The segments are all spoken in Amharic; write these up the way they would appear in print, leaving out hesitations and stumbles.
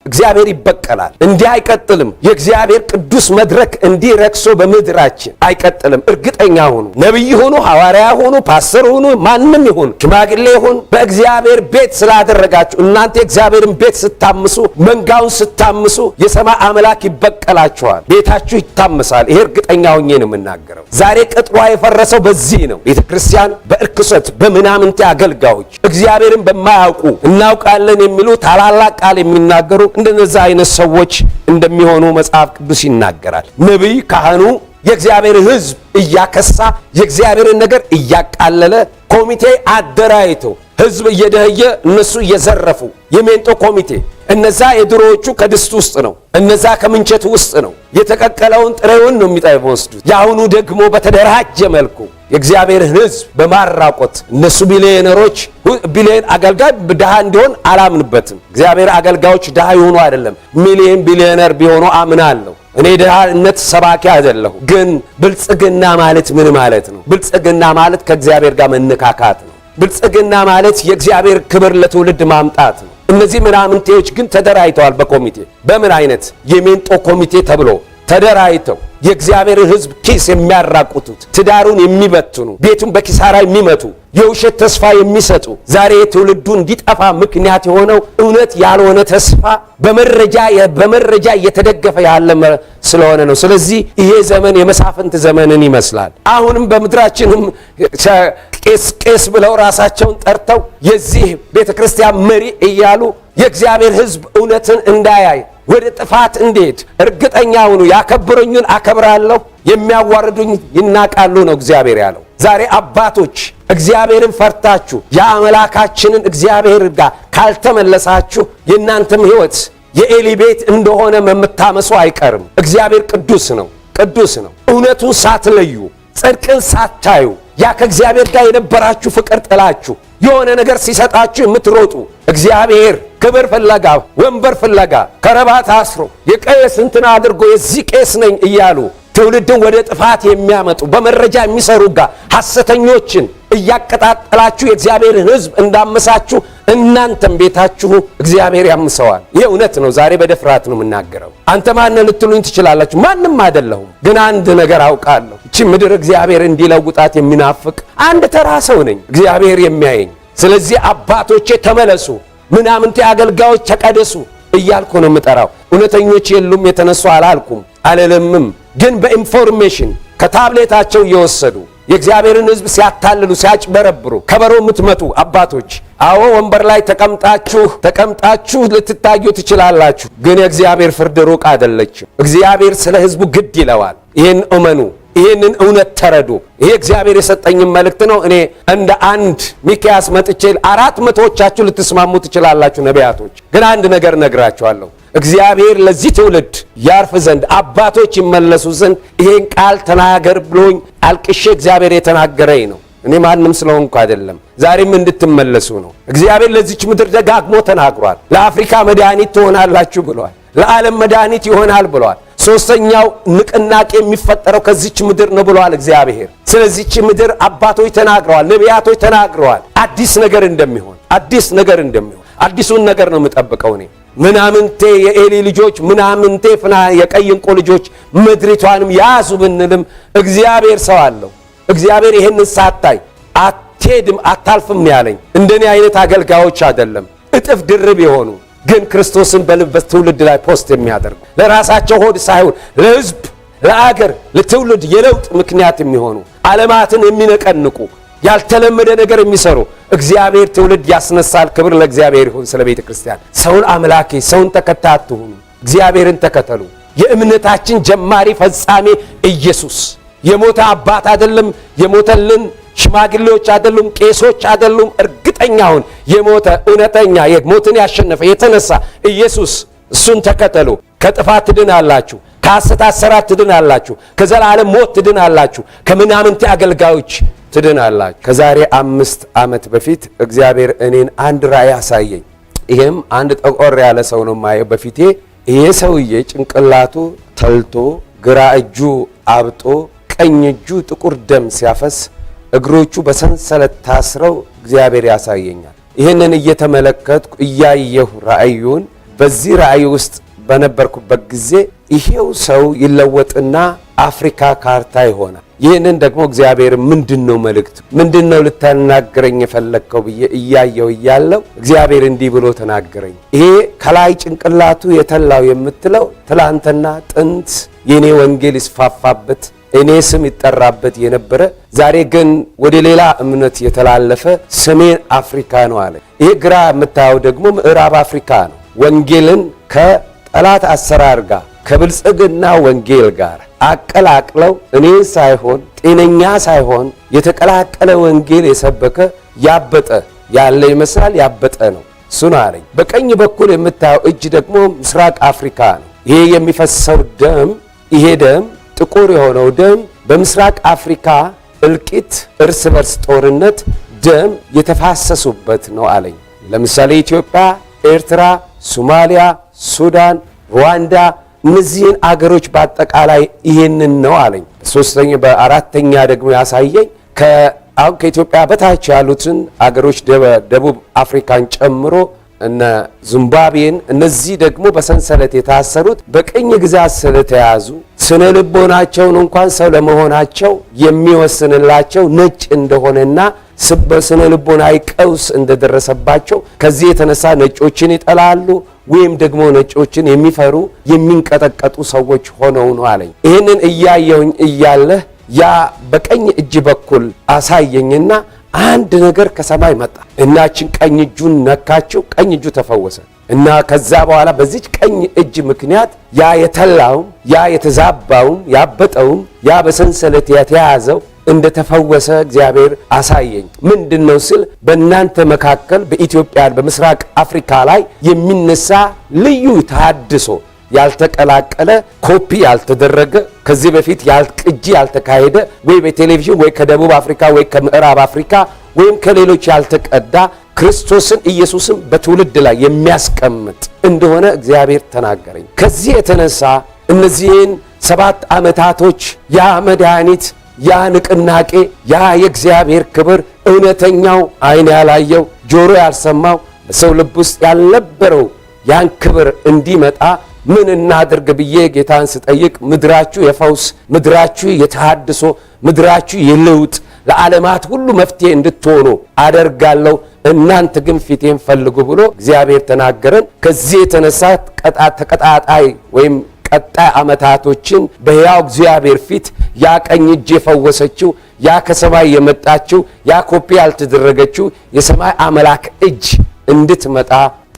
እግዚአብሔር ይበቀላል። እንዲህ አይቀጥልም። የእግዚአብሔር ቅዱስ መድረክ እንዲህ ረክሶ በምድራችን አይቀጥልም። እርግጠኛ ሁኑ። ነብይ ሁኑ፣ ሐዋርያ ሁኑ፣ ፓስተር ሁኑ፣ ማንም ይሁን ሽማግሌ ይሁን በእግዚአብሔር ቤት ስላደረጋችሁ እናንተ የእግዚአብሔርን ቤት ስታምሱ መንጋውን ስታምሱ የሰማይ አምላክ ይበቀላችኋል። ቤታችሁ ይታመሳል። ይሄ እርግጠኛ ሆኜ ነው የምናገረው። ዛሬ ቅጥሯ የፈረሰው በዚህ ነው። ቤተክርስቲያን በእርክሰት በምናምንቴ አገልጋዮች እግዚአብሔርን በማያውቁ እናውቃለን የሚሉ ታላላቅ ቃል የሚናገሩ እንደነዛ አይነት ሰዎች እንደሚሆኑ መጽሐፍ ቅዱስ ይናገራል። ነብይ ካህኑ የእግዚአብሔር ሕዝብ እያከሳ የእግዚአብሔርን ነገር እያቃለለ ኮሚቴ አደራይቶ ሕዝብ እየደህየ እነሱ እየዘረፉ የሜንጦ ኮሚቴ እነዛ የድሮዎቹ ከድስት ውስጥ ነው፣ እነዛ ከምንቸት ውስጥ ነው። የተቀቀለውን ጥሬውን ነው የሚወስዱት። የአሁኑ ደግሞ በተደራጀ መልኩ የእግዚአብሔር ሕዝብ በማራቆት እነሱ ቢሊዮነሮች ቢሊዮን አገልጋይ ድሃ እንዲሆን አላምንበትም። እግዚአብሔር አገልጋዮች ድሃ ይሆኑ አይደለም ቢሊዮነር ቢሆኑ አምናለሁ። እኔ ድሃነት ሰባኪ አይደለሁ። ግን ብልጽግና ማለት ምን ማለት ነው? ብልጽግና ማለት ከእግዚአብሔር ጋር መነካካት ነው። ብልጽግና ማለት የእግዚአብሔር ክብር ለትውልድ ማምጣት ነው። እነዚህ ምናምንቴዎች ግን ተደራይተዋል በኮሚቴ በምን አይነት የሜንጦ ኮሚቴ ተብሎ ተደራይተው የእግዚአብሔር ሕዝብ ኪስ የሚያራቁቱት ትዳሩን የሚበትኑ ቤቱን በኪሳራ የሚመቱ የውሸት ተስፋ የሚሰጡ ዛሬ ትውልዱ እንዲጠፋ ምክንያት የሆነው እውነት ያልሆነ ተስፋ በመረጃ እየተደገፈ ያለ ስለሆነ ነው። ስለዚህ ይሄ ዘመን የመሳፍንት ዘመንን ይመስላል። አሁንም በምድራችንም ቄስ ብለው ራሳቸውን ጠርተው የዚህ ቤተክርስቲያን መሪ እያሉ የእግዚአብሔር ሕዝብ እውነትን እንዳያይ ወደ ጥፋት እንዴት እርግጠኛ ሁኑ። ያከብሩኝን አከብራለሁ፣ የሚያዋርዱኝ ይናቃሉ ነው እግዚአብሔር ያለው። ዛሬ አባቶች እግዚአብሔርን ፈርታችሁ የአምላካችንን እግዚአብሔር ጋር ካልተመለሳችሁ የእናንተም ሕይወት የኤሊ ቤት እንደሆነ መምታመሱ አይቀርም። እግዚአብሔር ቅዱስ ነው፣ ቅዱስ ነው። እውነቱን ሳትለዩ ጽድቅን ሳታዩ ያ ከእግዚአብሔር ጋር የነበራችሁ ፍቅር ጥላችሁ የሆነ ነገር ሲሰጣችሁ የምትሮጡ እግዚአብሔር ክብር ፍለጋ ወንበር ፍለጋ ከረባት አስሮ የቄስ እንትን አድርጎ የዚህ ቄስ ነኝ እያሉ ትውልድን ወደ ጥፋት የሚያመጡ በመረጃ የሚሰሩ ጋር ሐሰተኞችን እያቀጣጠላችሁ የእግዚአብሔርን ሕዝብ እንዳመሳችሁ እናንተም ቤታችሁ እግዚአብሔር ያምሰዋል። ይሄ እውነት ነው። ዛሬ በደፍራት ነው የምናገረው። አንተ ማን ልትሉኝ ትችላላችሁ። ማንም አይደለሁም። ግን አንድ ነገር አውቃለሁ። እቺ ምድር እግዚአብሔር እንዲለውጣት የሚናፍቅ አንድ ተራ ሰው ነኝ፣ እግዚአብሔር የሚያየኝ። ስለዚህ አባቶቼ ተመለሱ፣ ምናምንቴ አገልጋዮች ተቀደሱ እያልኩ ነው የምጠራው። እውነተኞች የሉም የተነሱ አላልኩም አልልምም። ግን በኢንፎርሜሽን ከታብሌታቸው እየወሰዱ የእግዚአብሔርን ሕዝብ ሲያታልሉ ሲያጭበረብሩ ከበሮ የምትመቱ አባቶች፣ አዎ ወንበር ላይ ተቀምጣችሁ ልትታዩ ትችላላችሁ። ግን የእግዚአብሔር ፍርድ ሩቅ አይደለችም። እግዚአብሔር ስለ ሕዝቡ ግድ ይለዋል። ይህን እመኑ፣ ይህንን እውነት ተረዱ። ይሄ እግዚአብሔር የሰጠኝን መልእክት ነው። እኔ እንደ አንድ ሚክያስ መጥቼ 400ዎቻችሁ ልትስማሙ ትችላላችሁ ነቢያቶች። ግን አንድ ነገር ነግራችኋለሁ። እግዚአብሔር ለዚህ ትውልድ ያርፍ ዘንድ አባቶች ይመለሱ ዘንድ ይሄን ቃል ተናገር ብሎኝ አልቅሼ እግዚአብሔር የተናገረኝ ነው። እኔ ማንም ስለሆንኩ አይደለም። ዛሬም እንድትመለሱ ነው። እግዚአብሔር ለዚች ምድር ደጋግሞ ተናግሯል። ለአፍሪካ መድኃኒት ትሆናላችሁ ብሏል። ለዓለም መድኃኒት ይሆናል ብሏል። ሶስተኛው ንቅናቄ የሚፈጠረው ከዚች ምድር ነው ብሏል እግዚአብሔር። ስለዚች ምድር አባቶች ተናግረዋል፣ ነቢያቶች ተናግረዋል። አዲስ ነገር እንደሚሆን አዲሱን ነገር ነው የምጠብቀው እኔ። ምናምንቴ የኤሊ ልጆች ምናምንቴ የቀይ እንቁ ልጆች ምድሪቷንም ያዙ ብንልም እግዚአብሔር ሰው አለው። እግዚአብሔር ይሄንን ሳታይ አትሄድም አታልፍም ያለኝ እንደኔ አይነት አገልጋዮች አይደለም፣ እጥፍ ድርብ የሆኑ ግን ክርስቶስን በልበስ ትውልድ ላይ ፖስት የሚያደርጉ ለራሳቸው ሆድ ሳይሆን ለሕዝብ፣ ለአገር፣ ለትውልድ የለውጥ ምክንያት የሚሆኑ ዓለማትን የሚነቀንቁ ያልተለመደ ነገር የሚሰሩ እግዚአብሔር ትውልድ ያስነሳል። ክብር ለእግዚአብሔር ይሁን። ስለ ቤተ ክርስቲያን ሰውን አምላኬ ሰውን ተከታይ አትሁኑ፣ እግዚአብሔርን ተከተሉ። የእምነታችን ጀማሪ ፈጻሜ ኢየሱስ የሞተ አባት አይደለም፣ የሞተልን ሽማግሌዎች አይደሉም፣ ቄሶች አይደሉም። እርግጠኛውን የሞተ እውነተኛ የሞትን ያሸነፈ የተነሳ ኢየሱስ እሱን ተከተሉ። ከጥፋት ትድናላችሁ፣ ከሐሰት አሰራት ትድናላችሁ፣ ከዘላለም ሞት ትድናላችሁ፣ ከምናምንቴ አገልጋዮች ትድናላችሁ። ከዛሬ 5 ዓመት በፊት እግዚአብሔር እኔን አንድ ራእይ አሳየኝ። ይሄም አንድ ጠቆር ያለ ሰው ነው ማየው በፊቴ። ይሄ ሰውዬ ጭንቅላቱ ተልቶ ግራ እጁ አብጦ ቀኝ እጁ ጥቁር ደም ሲያፈስ እግሮቹ በሰንሰለት ታስረው እግዚአብሔር ያሳየኛል። ይሄንን እየተመለከትኩ እያየሁ ራእዩን በዚህ ራእይ ውስጥ በነበርኩበት ጊዜ ይሄው ሰው ይለወጥና አፍሪካ ካርታ ይሆናል። ይህንን ደግሞ እግዚአብሔር ምንድነው መልእክቱ ምንድነው ልታናገረኝ የፈለከው ብዬ እያለው እግዚአብሔር እንዲህ ብሎ ተናገረኝ። ይሄ ከላይ ጭንቅላቱ የተላው የምትለው ትላንትና ጥንት የኔ ወንጌል ይስፋፋበት እኔ ስም ይጠራበት የነበረ ዛሬ ግን ወደ ሌላ እምነት የተላለፈ ሰሜን አፍሪካ ነው አለ። ይሄ ግራ የምታየው ደግሞ ምዕራብ አፍሪካ ነው። ወንጌልን ከጠላት አሰራር ጋር ከብልጽግና ወንጌል ጋር አቀላቅለው እኔን ሳይሆን ጤነኛ ሳይሆን የተቀላቀለ ወንጌል የሰበከ ያበጠ ያለ ይመስላል ያበጠ ነው እሱ ነው አለኝ። በቀኝ በኩል የምታየው እጅ ደግሞ ምስራቅ አፍሪካ ነው። ይሄ የሚፈሰው ደም ይሄ ደም ጥቁር የሆነው ደም በምስራቅ አፍሪካ እልቂት፣ እርስ በርስ ጦርነት ደም የተፋሰሱበት ነው አለኝ። ለምሳሌ ኢትዮጵያ፣ ኤርትራ፣ ሶማሊያ፣ ሱዳን፣ ሩዋንዳ እነዚህን አገሮች በአጠቃላይ ይሄንን ነው አለኝ። በአራተኛ ደግሞ ያሳየኝ አሁን ከኢትዮጵያ በታች ያሉትን አገሮች ደቡብ አፍሪካን ጨምሮ እነ ዚምባብዌን እነዚህ ደግሞ በሰንሰለት የታሰሩት በቅኝ ግዛት ስለተያዙ ስነ ልቦናቸውን እንኳን ሰው ለመሆናቸው የሚወስንላቸው ነጭ እንደሆነና በስነ ልቦናዊ ቀውስ እንደደረሰባቸው ከዚህ የተነሳ ነጮችን ይጠላሉ ወይም ደግሞ ነጮችን የሚፈሩ የሚንቀጠቀጡ ሰዎች ሆነው ነው አለኝ። ይህንን እያየሁኝ እያለ ያ በቀኝ እጅ በኩል አሳየኝና አንድ ነገር ከሰማይ መጣ። እናችን ቀኝ እጁን ነካችው፣ ቀኝ እጁ ተፈወሰ እና ከዛ በኋላ በዚች ቀኝ እጅ ምክንያት ያ የተላውም ያ የተዛባውም ያበጠውም ያ በሰንሰለት የተያዘው እንደተፈወሰ እግዚአብሔር አሳየኝ። ምንድነው ስል በእናንተ መካከል በኢትዮጵያ በምስራቅ አፍሪካ ላይ የሚነሳ ልዩ ተሐድሶ ያልተቀላቀለ ኮፒ ያልተደረገ ከዚህ በፊት ቅጂ ያልተካሄደ ወይ በቴሌቪዥን ወይ ከደቡብ አፍሪካ ወይ ከምዕራብ አፍሪካ ወይም ከሌሎች ያልተቀዳ ክርስቶስን ኢየሱስን በትውልድ ላይ የሚያስቀምጥ እንደሆነ እግዚአብሔር ተናገረኝ። ከዚህ የተነሳ እነዚህን 7 ዓመታቶች ያ መድኃኒት ያ ንቅናቄ ያ የእግዚአብሔር ክብር እውነተኛው ዓይን ያላየው ጆሮ ያልሰማው በሰው ልብ ውስጥ ያልነበረው ያን ክብር እንዲመጣ ምን እናድርግ ብዬ ጌታን ስጠይቅ ምድራችሁ የፈውስ ምድራችሁ የተሐድሶ ምድራችሁ የለውጥ ለዓለማት ሁሉ መፍትሄ እንድትሆኑ አደርጋለሁ፣ እናንተ ግን ፊቴን ፈልጉ ብሎ እግዚአብሔር ተናገረን። ከዚህ የተነሳ ተቀጣጣይ ወይም ቀጣይ ዓመታቶችን በሕያው እግዚአብሔር ፊት ያ ቀኝ እጅ የፈወሰችው ያ ከሰማይ የመጣችው ያ ኮፒ ያልተደረገችው የሰማይ አምላክ እጅ እንድትመጣ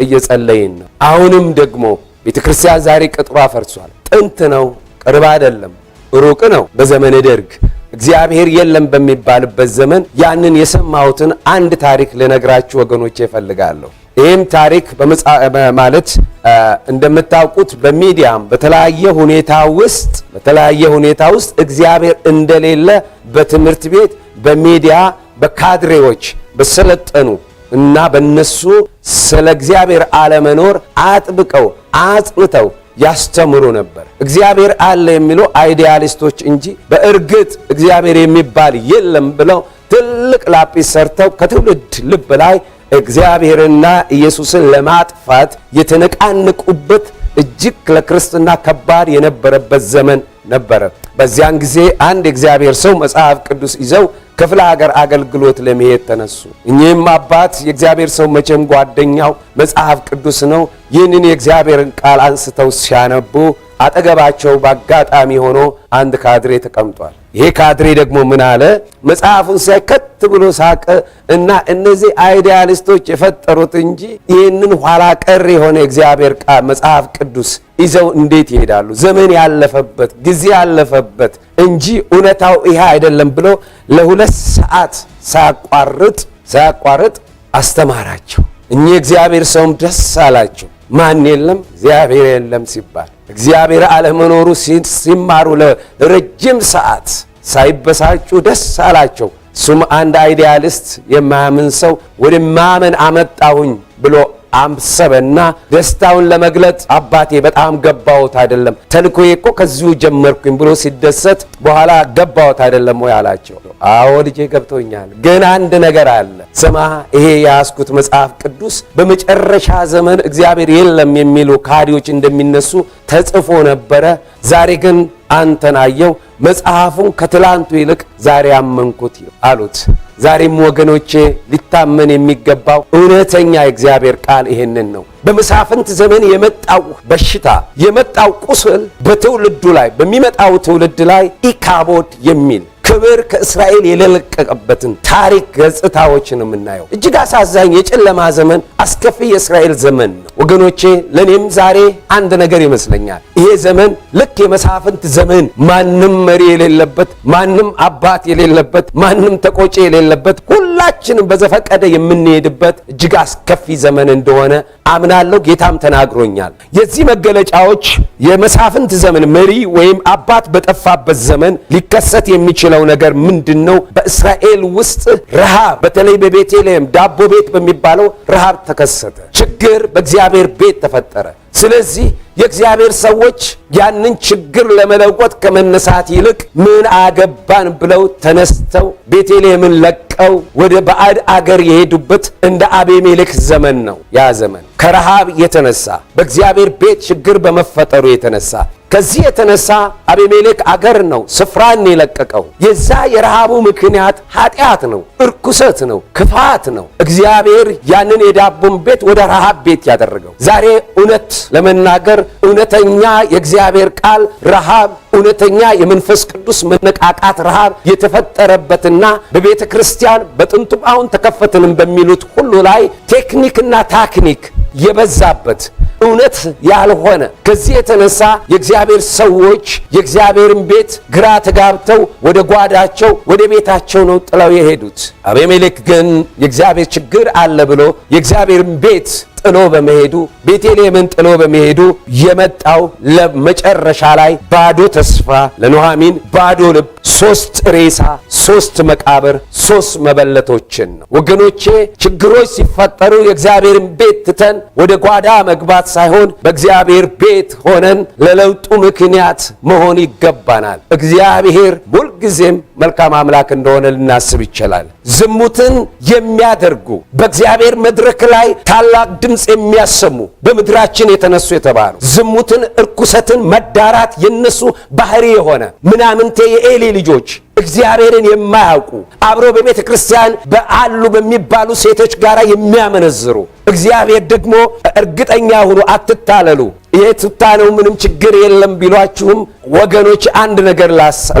እየጸለይን ነው። አሁንም ደግሞ ቤተክርስቲያን ዛሬ ቅጥሯ ፈርሷል። ጥንት ነው፣ ቅርብ አይደለም፣ ሩቅ ነው። በዘመነ ደርግ እግዚአብሔር የለም በሚባልበት ዘመን ያንን የሰማሁትን አንድ ታሪክ ልነግራችሁ ወገኖቼ እፈልጋለሁ። ይህም ታሪክ ማለት እንደምታውቁት በሚዲያም በተለያየ ሁኔታ ውስጥ እግዚአብሔር እንደሌለ በትምህርት ቤት በሚዲያ በካድሬዎች በሰለጠኑ እና በእነሱ ስለ እግዚአብሔር አለመኖር አጥብቀው አጽንተው ያስተምሩ ነበር። እግዚአብሔር አለ የሚሉ አይዲያሊስቶች እንጂ በእርግጥ እግዚአብሔር የሚባል የለም ብለው ትልቅ ላጲስ ሰርተው ከትውልድ ልብ ላይ እግዚአብሔርና ኢየሱስን ለማጥፋት የተነቃነቁበት እጅግ ለክርስትና ከባድ የነበረበት ዘመን ነበረ። በዚያን ጊዜ አንድ እግዚአብሔር ሰው መጽሐፍ ቅዱስ ይዘው ክፍለ ሀገር አገልግሎት ለመሄድ ተነሱ። እኚህም አባት የእግዚአብሔር ሰው መቼም ጓደኛው መጽሐፍ ቅዱስ ነው። ይህንን የእግዚአብሔርን ቃል አንስተው ሲያነቡ አጠገባቸው በአጋጣሚ ሆኖ አንድ ካድሬ ተቀምጧል። ይሄ ካድሬ ደግሞ ምን አለ? መጽሐፉን ሳይከት ብሎ ሳቀ እና እነዚህ አይዲያሊስቶች የፈጠሩት እንጂ ይህንን ኋላ ቀር የሆነ እግዚአብሔር ቃል መጽሐፍ ቅዱስ ይዘው እንዴት ይሄዳሉ? ዘመን ያለፈበት ጊዜ ያለፈበት እንጂ እውነታው ይሄ አይደለም ብሎ ለ2 ሰዓት ሳያቋርጥ አስተማራቸው። እኚህ እግዚአብሔር ሰውም ደስ አላቸው። ማን የለም? እግዚአብሔር የለም ሲባል እግዚአብሔር አለመኖሩ ሲማሩ ለረጅም ሰዓት ሳይበሳጩ ደስ አላቸው። እሱም አንድ አይዲያሊስት የማያምን ሰው ወደ ማመን አመጣሁኝ ብሎ አምሰበና ደስታውን ለመግለጽ አባቴ በጣም ገባሁት አይደለም ተልኮዬ እኮ ከዚሁ ጀመርኩኝ ብሎ ሲደሰት በኋላ ገባሁት አይደለም ወይ አላቸው። አዎ ልጄ ገብቶኛል፣ ግን አንድ ነገር አለ። ስማ ይሄ ያስኩት መጽሐፍ ቅዱስ በመጨረሻ ዘመን እግዚአብሔር የለም የሚሉ ካዲዎች እንደሚነሱ ተጽፎ ነበረ። ዛሬ ግን አንተን አየው፣ መጽሐፉን ከትላንቱ ይልቅ ዛሬ አመንኩት አሉት። ዛሬም ወገኖቼ ሊታመን የሚገባው እውነተኛ የእግዚአብሔር ቃል ይሄንን ነው። በመሳፍንት ዘመን የመጣው በሽታ የመጣው ቁስል በትውልዱ ላይ በሚመጣው ትውልድ ላይ ኢካቦድ የሚል ክብር ከእስራኤል የለቀቀበትን ታሪክ ገጽታዎችን የምናየው እጅግ አሳዛኝ የጨለማ ዘመን፣ አስከፊ የእስራኤል ዘመን ነው ወገኖቼ። ለኔም ዛሬ አንድ ነገር ይመስለኛል። ይሄ ዘመን ልክ የመሳፍንት ዘመን ማንም መሪ የሌለበት፣ ማንም አባት የሌለበት፣ ማንም ተቆጪ የሌለበት፣ ሁላችንም በዘፈቀደ የምንሄድበት እጅግ አስከፊ ዘመን እንደሆነ አምናለሁ። ጌታም ተናግሮኛል። የዚህ መገለጫዎች የመሳፍንት ዘመን መሪ ወይም አባት በጠፋበት ዘመን ሊከሰት የሚችለው ነገር ምንድነው? በእስራኤል ውስጥ ረሃብ፣ በተለይ በቤተልሔም ዳቦ ቤት በሚባለው ረሃብ ተከሰተ። ችግር በእግዚአብሔር ቤት ተፈጠረ። ስለዚህ የእግዚአብሔር ሰዎች ያንን ችግር ለመለወጥ ከመነሳት ይልቅ ምን አገባን ብለው ተነስተው ቤተልሔምን ለቀው ወደ ባዕድ አገር የሄዱበት እንደ አቤሜሌክ ዘመን ነው። ያ ዘመን ከረሃብ የተነሳ በእግዚአብሔር ቤት ችግር በመፈጠሩ የተነሳ ከዚህ የተነሳ አቤሜሌክ አገር ነው ስፍራን የለቀቀው። የዛ የረሃቡ ምክንያት ኃጢአት ነው፣ እርኩሰት ነው፣ ክፋት ነው። እግዚአብሔር ያንን የዳቦን ቤት ወደ ረሃብ ቤት ያደረገው። ዛሬ እውነት ለመናገር እውነተኛ የእግዚአብሔር ቃል ረሃብ፣ እውነተኛ የመንፈስ ቅዱስ መነቃቃት ረሃብ የተፈጠረበትና በቤተ ክርስቲያን በጥንቱም አሁን ተከፈትንም በሚሉት ሁሉ ላይ ቴክኒክና ታክኒክ የበዛበት እውነት ያልሆነ ከዚህ የተነሳ የእግዚአብሔር ሰዎች የእግዚአብሔርን ቤት ግራ ተጋብተው ወደ ጓዳቸው ወደ ቤታቸው ነው ጥለው የሄዱት። አቤሜሌክ ግን የእግዚአብሔር ችግር አለ ብሎ የእግዚአብሔርን ቤት ጥሎ በመሄዱ ቤተልሔምን ጥሎ በመሄዱ የመጣው ለመጨረሻ ላይ ባዶ ተስፋ ለኑኃሚን ባዶ ልብ፣ 3 ሬሳ፣ 3 መቃብር፣ 3 መበለቶችን ነው ወገኖቼ። ችግሮች ሲፈጠሩ የእግዚአብሔርን ቤት ትተን ወደ ጓዳ መግባት ሳይሆን በእግዚአብሔር ቤት ሆነን ለለውጡ ምክንያት መሆን ይገባናል። እግዚአብሔር ሁልጊዜም መልካም አምላክ እንደሆነ ልናስብ ይችላል። ዝሙትን የሚያደርጉ በእግዚአብሔር መድረክ ላይ ታላቅ ድምፅ የሚያሰሙ በምድራችን የተነሱ የተባሉ ዝሙትን፣ እርኩሰትን፣ መዳራት የነሱ ባህሪ የሆነ ምናምንቴ የኤሊ ልጆች እግዚአብሔርን የማያውቁ አብረው በቤተ ክርስቲያን በአሉ በሚባሉ ሴቶች ጋር የሚያመነዝሩ እግዚአብሔር ደግሞ እርግጠኛ ሁኑ አትታለሉ፣ ይሄ ትታ ነው ምንም ችግር የለም ቢሏችሁም ወገኖች አንድ ነገር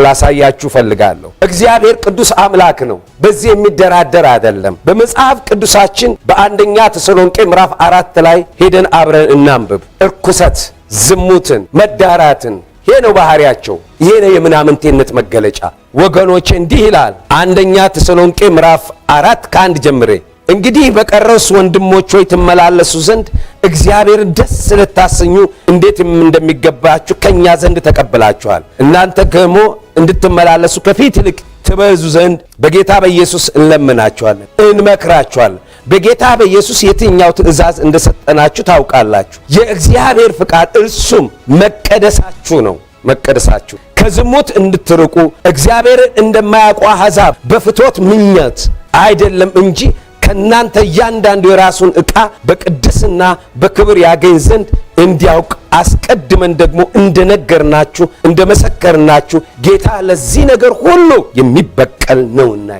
ላሳያችሁ ፈልጋለሁ። እግዚአብሔር ቅዱስ አምላክ ነው። በዚህ የሚደራደር አይደለም። በመጽሐፍ ቅዱሳችን በአንደኛ ተሰሎንቄ ምዕራፍ 4 ላይ ሄደን አብረን እናንብብ። እርኩሰት፣ ዝሙትን፣ መዳራትን ይሄ ነው ባህሪያቸው። ይሄ ነው የምናምንቴነት መገለጫ ወገኖች። እንዲህ ይላል አንደኛ ተሰሎንቄ ምዕራፍ 4 ከ1 ጀምሬ እንግዲህ በቀረውስ ወንድሞች ሆይ ትመላለሱ ዘንድ እግዚአብሔርን ደስ ልታሰኙ እንዴት እንደሚገባችሁ ከኛ ዘንድ ተቀብላችኋል። እናንተ ደግሞ እንድትመላለሱ ከፊት ይልቅ ትበዙ ዘንድ በጌታ በኢየሱስ እንለምናችኋለን፣ እንመክራችኋለን። በጌታ በኢየሱስ የትኛው ትእዛዝ እንደሰጠናችሁ ታውቃላችሁ። የእግዚአብሔር ፍቃድ እርሱም መቀደሳችሁ ነው። መቀደሳችሁ ከዝሙት እንድትርቁ እግዚአብሔርን እንደማያውቁ አሕዛብ በፍትወት ምኞት አይደለም እንጂ ከናንተ እያንዳንዱ የራሱን ዕቃ በቅድስና በክብር ያገኝ ዘንድ እንዲያውቅ አስቀድመን ደግሞ እንደነገርናችሁ እንደመሰከርናችሁ ጌታ ለዚህ ነገር ሁሉ የሚበቀል ነውና